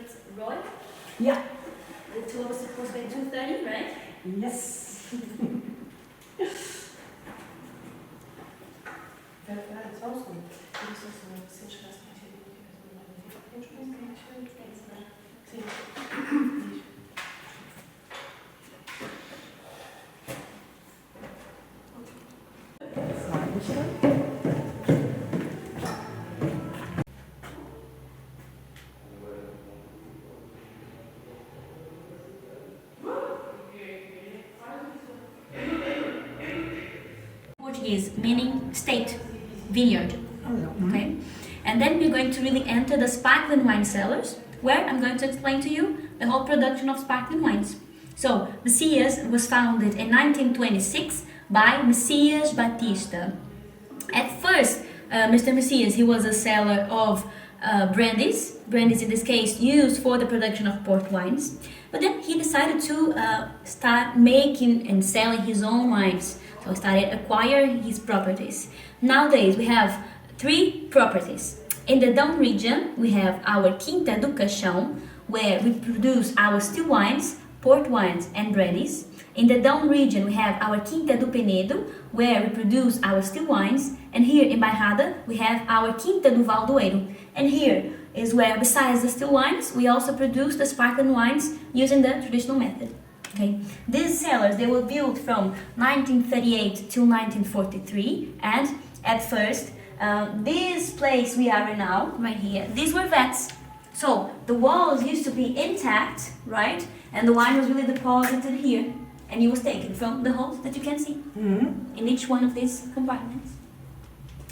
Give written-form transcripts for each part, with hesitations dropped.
it's Roy. Yeah. The tour was supposed to be 2:30, right? Yes. Portuguese, meaning state, vineyard. Okay? And then we're going to really enter the sparkling wine cellars, where I'm going to explain to you the whole production of sparkling wines. So, Messias was founded in 1926 by Messias Batista. At first, Mr. Messias, he was a seller of brandies in this case used for the production of port wines. But then he decided to start making and selling his own wines. So he started acquiring his properties. Nowadays we have 3 properties. In the Dão region we have our Quinta do Caixão, where we produce our still wines, port wines and brandies. In the Dão region we have our Quinta do Penedo, where we produce our still wines. And here in Bairrada we have our Quinta do Valdoeiro. And here is where, besides the still wines, we also produce the sparkling wines using the traditional method. Okay. These cellars, they were built from 1938 till 1943, and at first, this place we are in now, right here, these were vats. So the walls used to be intact, right? And the wine was really deposited here, and it was taken from the holes that you can see in each one of these compartments.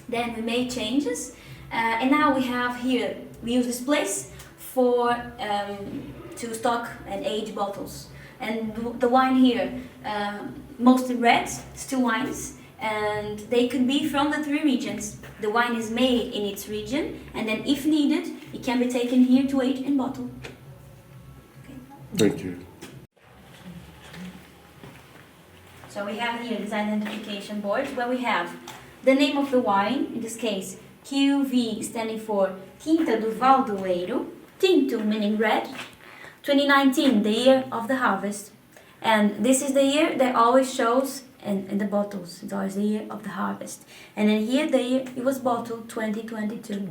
Then we made changes, and now we have here, we use this place for to stock and age bottles. And the wine here, mostly red, still wines, and they could be from the 3 regions. The wine is made in its region, and then if needed, it can be taken here to age and bottle. Okay. Thank you. So we have here this identification board where we have the name of the wine, in this case QV standing for Quinta do Valdoeiro, Tinto meaning red, 2019, the year of the harvest. And this is the year that always shows in the bottles. It's always the year of the harvest. And then here the year it was bottled 2022.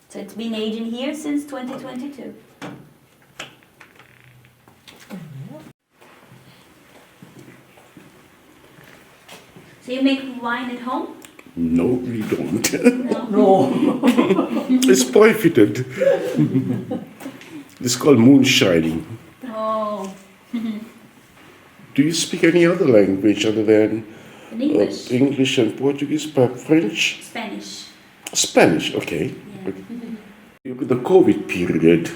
So it's been aging here since 2022. So you make wine at home? No, we don't. No. It's boy-fitted. It's called moonshining. Oh. Do you speak any other language other than In English? English and Portuguese, perhaps French? Spanish. Spanish, okay. Yeah. Okay. During the COVID period,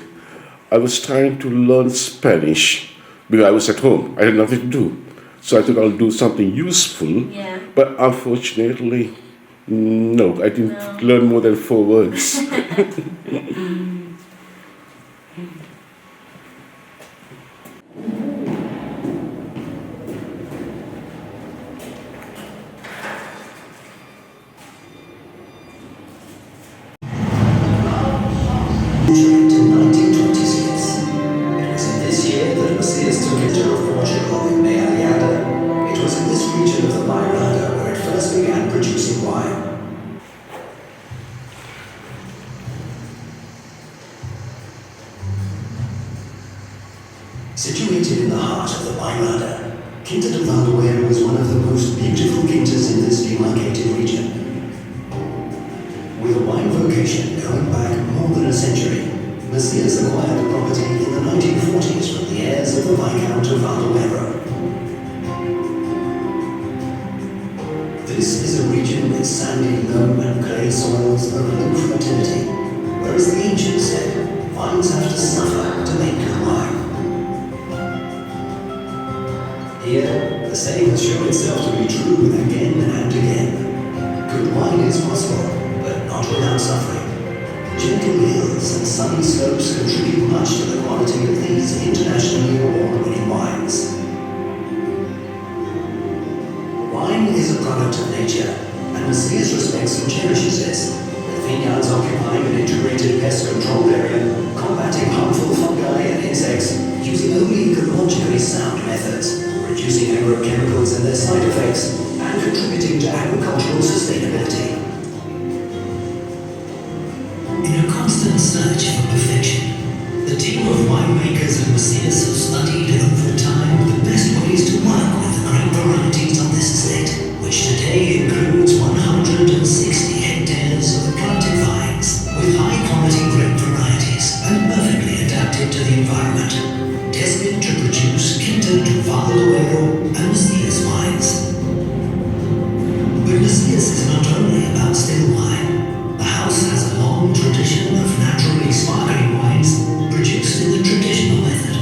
I was trying to learn Spanish because I was at home. I had nothing to do. So I thought I'll do something useful. Yeah. But unfortunately, no, I didn't learn more than 4 words. To 1926. It was in this year that Messias took it to Portugal in Bairrada. It was in this region of the Bairrada where it first began producing wine. Situated in the heart of the Bairrada, Quinta do Valdoeiro is one of the most beautiful quintas in this demarcated region. With a wine vocation going back more than a century, Messias acquired the property in the 1940s from the heirs of the Viscount of Valdoeiro. This is a region with sandy, loam and clay soils of low fertility, whereas the ancients said, vines have to suffer to make good wine. Here, the saying has shown itself to be true again and again. Good wine is possible, but not without suffering. Gentle hills and sunny slopes contribute much to the quality of these internationally award-winning wines. Wine is a product of nature, and Messias respects and cherishes this, with vineyards occupying an integrated pest control area, combating harmful fungi and insects, using only ecologically sound methods, reducing agrochemicals and their side effects, and contributing to agricultural sustainability. In a constant search for perfection, the team of winemakers at Messias have studied over time the best ways to work with the grape varieties on this estate, which today includes 160 hectares of planted vines with high-quality grape varieties and perfectly adapted to the environment, destined to produce Quinta do Bairrada and Messias wines. But Messias is not only about still wine. The house has a long tradition of naturally sparkling wines produced in the traditional method.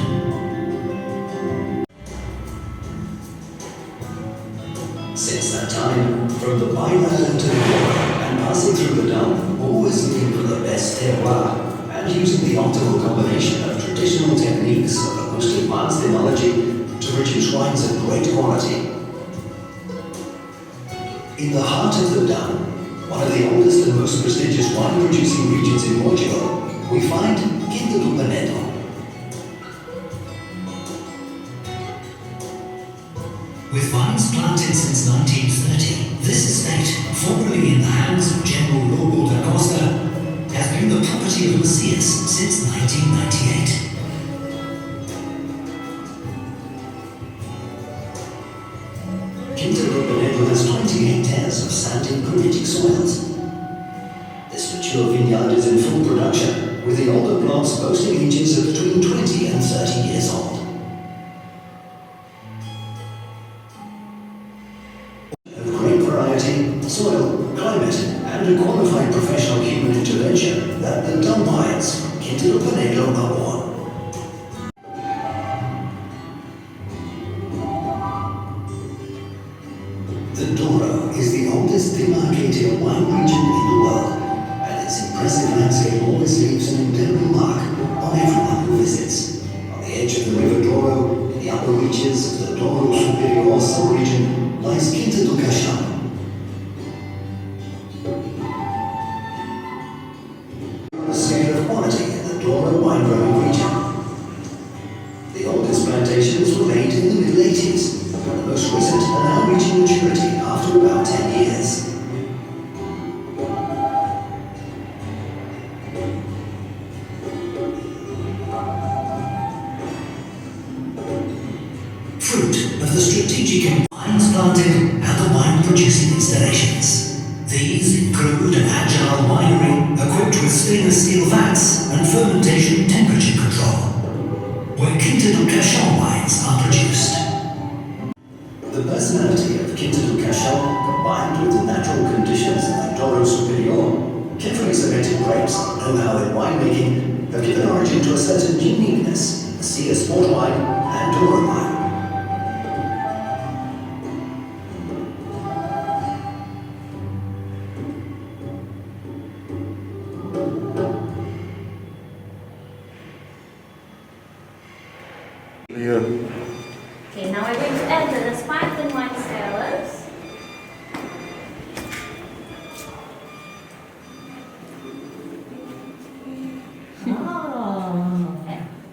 Since that time, from the Bairrada to the Douro and passing through the Down, always looking for the best terroir and using the optimal combination of traditional techniques of the most advanced enology to produce wines of great quality. In the heart of the Down, one of the oldest and most prestigious wine-producing regions in Portugal, we find Quinta do Penedo. With vines planted since 1930, this estate, formerly in the hands of General Lobo da Costa, has been the property of Messias since 1998. Quinta do Penedo has 20 hectares of sandy granitic soils. This mature vineyard is in full production, with the older plots boasting ages of between 20 and 30 years old. Grape variety, soil, climate, and a qualified professional human intervention that the Dun wines, Quinta do Penedo, are born. The Douro is the oldest demarcated wine region in the world, and its impressive landscape always leaves an indelible mark on everyone who visits. On the edge of the River Douro, in the upper reaches of the Douro Superior sub-region, lies Quinta do Caixão. The scale of quality in the Douro wine-growing region. The oldest plantations were made in the Middle 80s, and the most recent are now reaching maturity after about 10 years. Fruit of the strategic vines planted and the wine-producing installations. These include an agile winery equipped with stainless steel vats and fermentation temperature control, where Quinta do Caixão wines are produced. The personality of Quinta do Caixão, combined with the natural conditions of the Douro Superior, carefully selected grapes and know-how in winemaking have given origin to a certain uniqueness in Messias port wine and Douro wine. Yeah. Okay, now we're going to enter the sparkling wine cellars.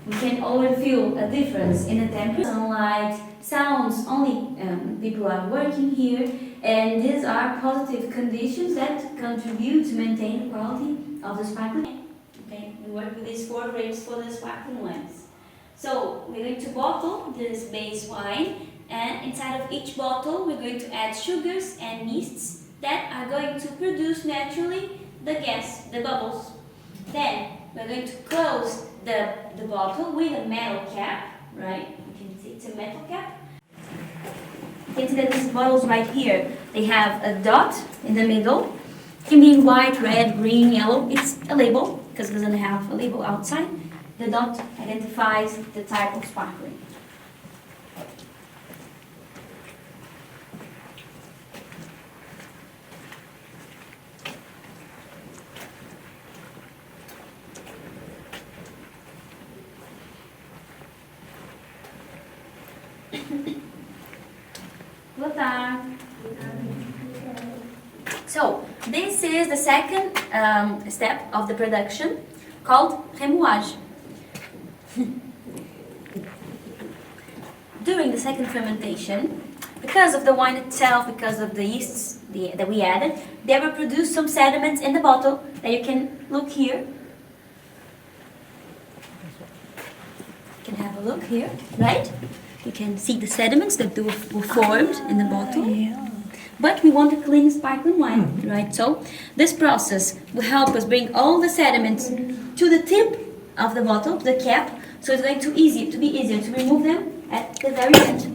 We can already feel a difference in the temperature, sunlight, sounds, only people are working here, and these are positive conditions that contribute to maintain the quality of the sparkling wine. Okay, we work with these 4 grapes for the sparkling wines. So we're going to bottle this base wine, and inside of each bottle we're going to add sugars and yeasts that are going to produce naturally the gas, the bubbles. Then we're going to close the bottle with a metal cap, right? You can see it's a metal cap. You can see that these bottles right here, they have a dot in the middle. It can be white, red, green, yellow. It's a label because it doesn't have a label outside. The dot identifies the type of sparkling. Boa tarde. So, This is the second step of the production called remoulage. During the second fermentation, because of the wine itself, because of the yeasts that we added, there were produced some sediments in the bottle that you can look here. You can have a look here, right? You can see the sediments that were formed in the bottle. But we want a clean sparkling wine, right? So this process will help us bring all the sediments to the tip of the bottle, to the cap, so it's going to be easier to remove them at the very end.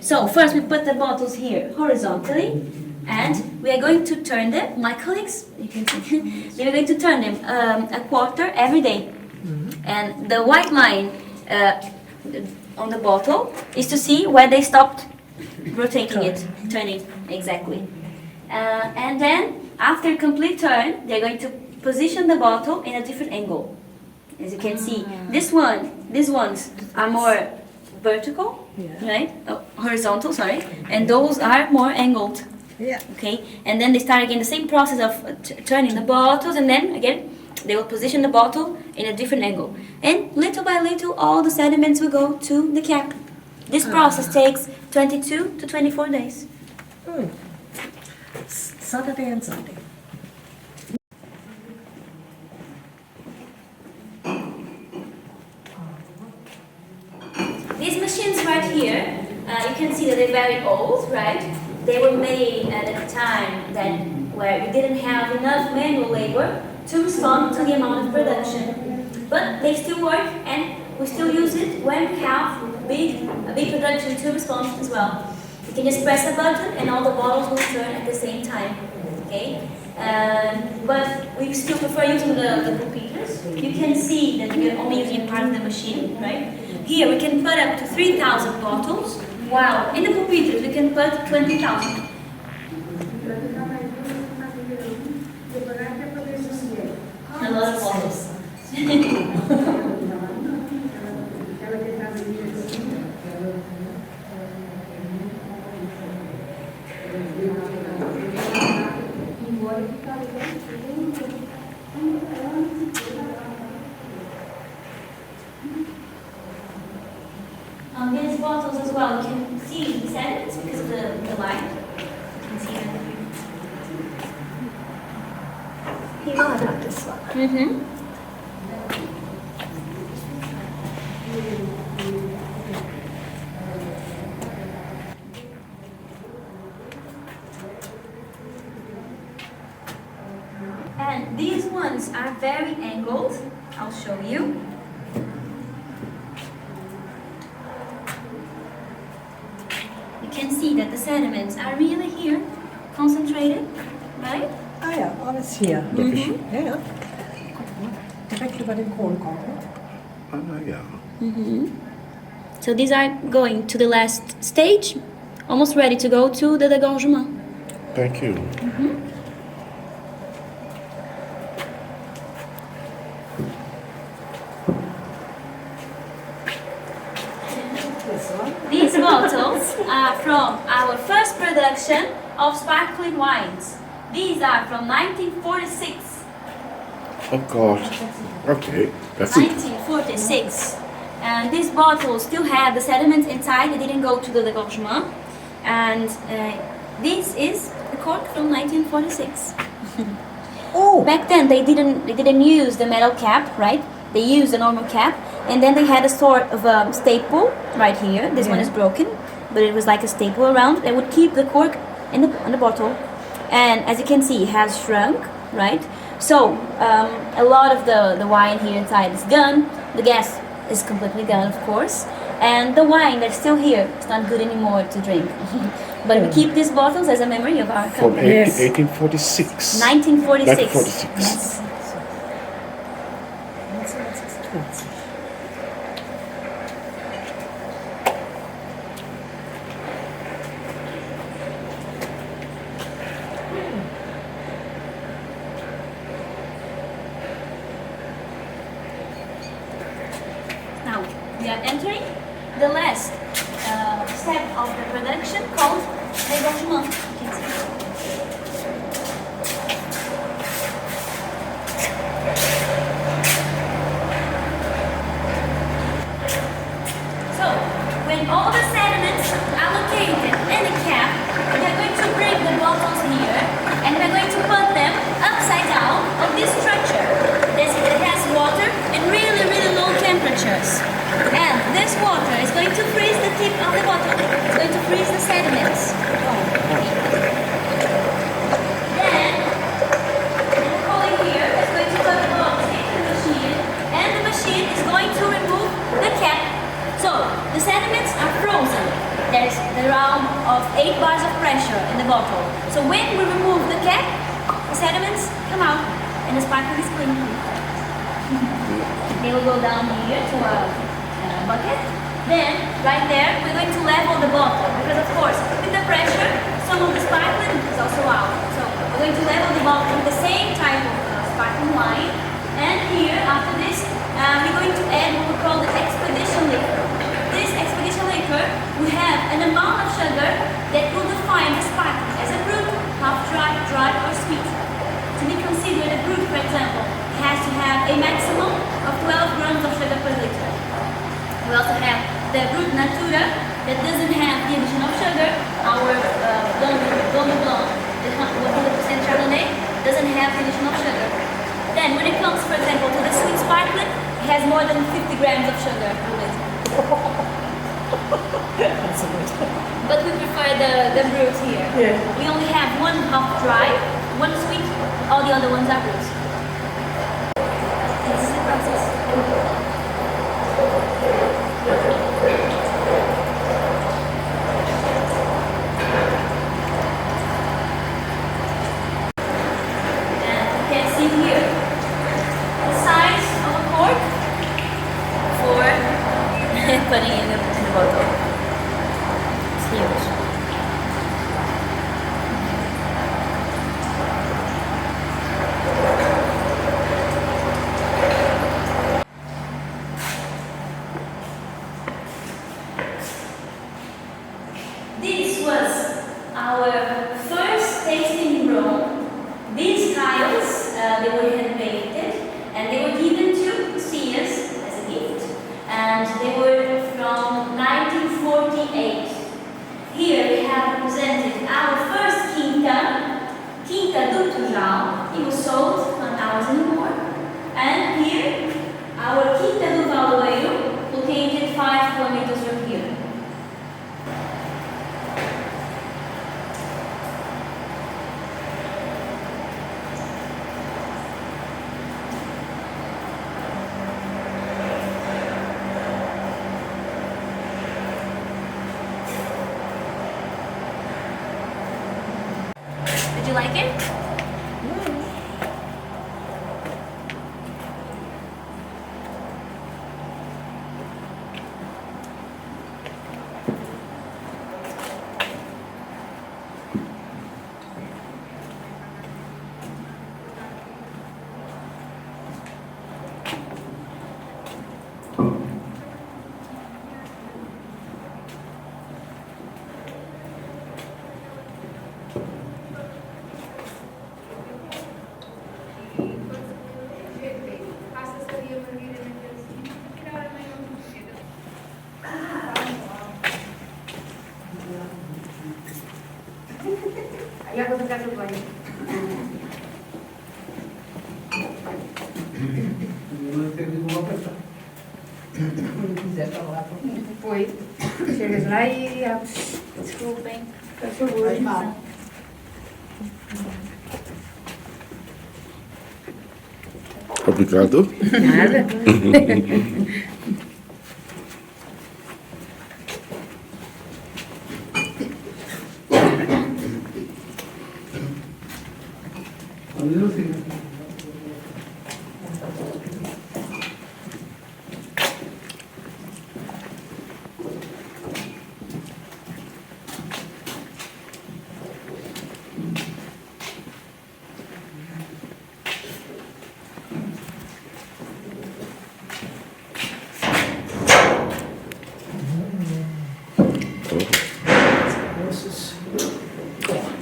So first we put the bottles here horizontally, and we are going to turn them, my colleagues, you can see, they are going to turn them a quarter every day. And the white line on the bottle is to see where they stopped rotating it, turning, exactly. And then after complete turn, they're going to position the bottle in a different angle. As you can see, these ones are more vertical, right? Oh, horizontal, sorry, and those are more angled. Okay, and then they start again the same process of turning the bottles, and then again they will position the bottle in a different angle. And little by little, all the sediments will go to the cap. This process takes 22 to 24 days. Saturday and Sunday. These machines right here, you can see that they're very old, right? They were made at a time where we didn't have enough manual labor to respond to the amount of production. But they still work, and we still use it when we have a big production to respond as well. You can just press a button and all the bottles will turn at the same time. Okay? But we still prefer using the computers. You can see that we are only using part of the machine, right? Here we can put up to 3,000 bottles, while in the computers we can put 20,000. A lot of bottles. On these bottles as well, you can see the sediments because of the light. You can see them. This one. And these ones are very angled. I'll show you. You can see that the sediments are really here, concentrated, right? Alles hier. Ja. Direkt über den Kronkorken. Yeah. So these are going to the last stage, almost ready to go to the dégorgement. Thank you. These bottles are from our first production of sparkling wines. These are from 1946. Oh God. Okay, that's it. 1946. And these bottles still have the sediments inside. They didn't go to the dégorgement. And this is the cork from 1946. Oh! Back then they didn't use the metal cap, right? They used a normal cap, and then they had a sort of staple right here. This one is broken, but it was like a staple around that would keep the cork in the bottle. And as you can see, it has shrunk, right? So a lot of the wine here inside is gone. The gas is completely gone, of course, and the wine that's still here is not good anymore to drink. But we keep these bottles as a memory of our From company. 1846. 1946. 1946. Yes. 1926. Now we are entering the last step of the production called dégorgement. You can see. 8 bars of pressure in the bottle. So when we remove the cap, the sediments come out and the sparkling is clean. They will go down here to a bucket. Then, right there, we're going to level the bottle because, of course, with the pressure, some of the sparkling is also out. So we're going to level the bottle with the same type of sparkling wine. And here, after this, we're going to add what we call the expedition liquor. This expedition liquor, we have an amount of sugar that will define the sparkling as a brut, half dry, dry, or sweet. To be considered a brut, for example, it has to have a maximum of 12 grams of sugar per liter. We also have the brut natura that doesn't have the addition of sugar. Our Blonde Blanc, the 100% Chardonnay, doesn't have the addition of sugar. Then when it comes, for example, to the sweet sparkling, it has more than 50 grams of sugar per liter. But we prefer the brut here. Yeah. We only have one half dry, one sweet, all the other ones are brut. This is the process. And you can see here the size of a cork for putting in the bottle. It's huge. This was our first tasting room. These tiles, they were hand painted and they were given to Messias as a gift. And they were from 1948. Here we have represented our first Quinta do Tujal. It was sold not ours anymore. And here, our Quinta do Valdoeiro, located 5 kilometers from here. Did you like it? Aí eu vou ficar no banho. Quando quiser falar, Depois, chegas lá e abres. Desculpem. Faz favor. faz mal. Obrigado. Nada.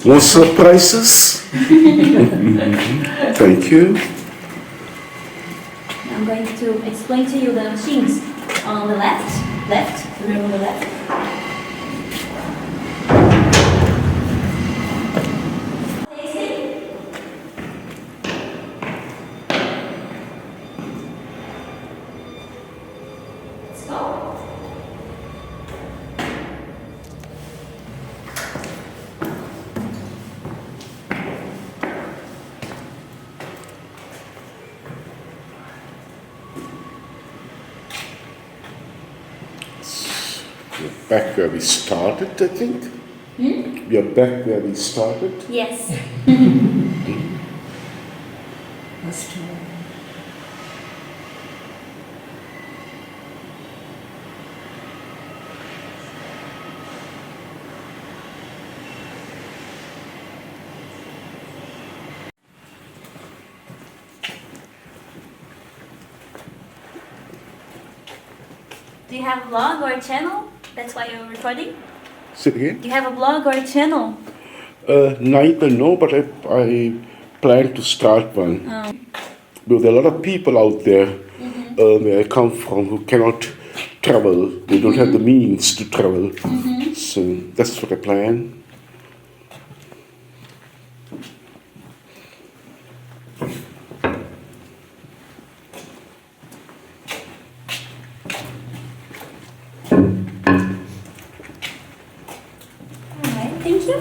More surprises? Thank you. I'm going to explain to you the machines on the left, the room on the left. Tasting. Let's go. Back where we started, I think. we are back where we started. Yes. Do you have a blog or a channel? That's why you're recording? Say it again? Do you have a blog or a channel? Neither, no, but I plan to start one. Because there are a lot of people out there where I come from who cannot travel. They don't have the means to travel. So that's what I plan. Alright, thank you.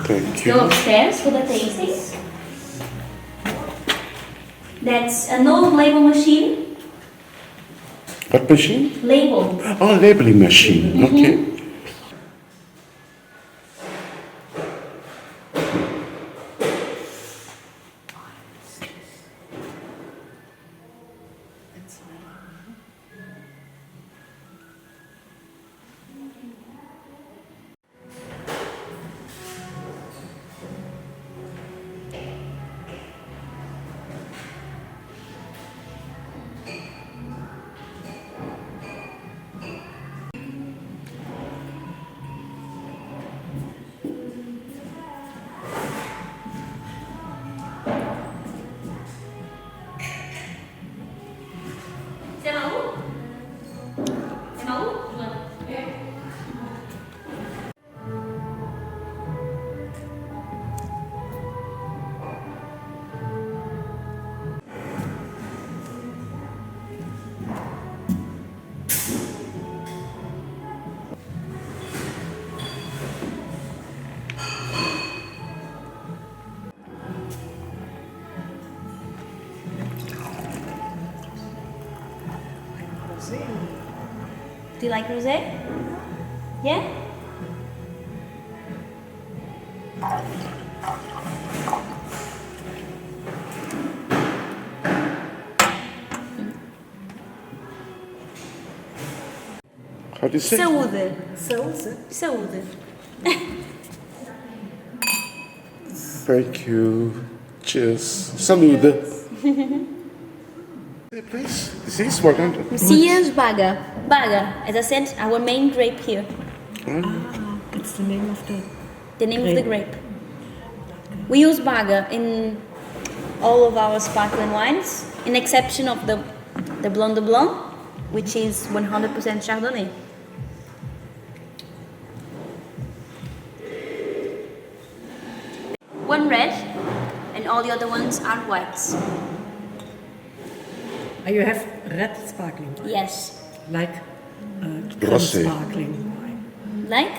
Thank Go you. upstairs for the tastings. That's an old label machine. What machine? Label. Oh, labeling machine. Okay. Você é maluco? É maluco, Joana? Do you like rosé? Yeah? How do you say? Saúde. Sauce. Saúde. Thank you. Cheers. Saluda. Please. This is 100. Messias Baga. Baga, as I said, our main grape here. It's the name of The name of the grape. We use Baga in all of our sparkling wines, in exception of the Blanc de Blanc, which is 100% Chardonnay. One red, and all the other ones are whites. You have red sparkling, Yes. like Rosé. sparkling wine. Like?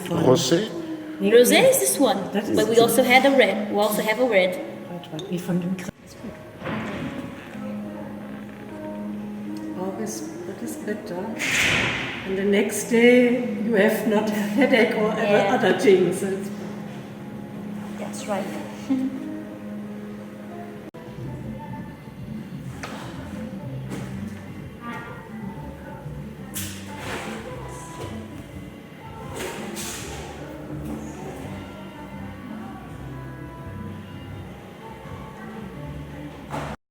Rosé? Rosé is this one, That is but we this also had a red. We also have a red. Wie von dem Always what is better. And the next day you have not a headache or Yeah. other things. That's right.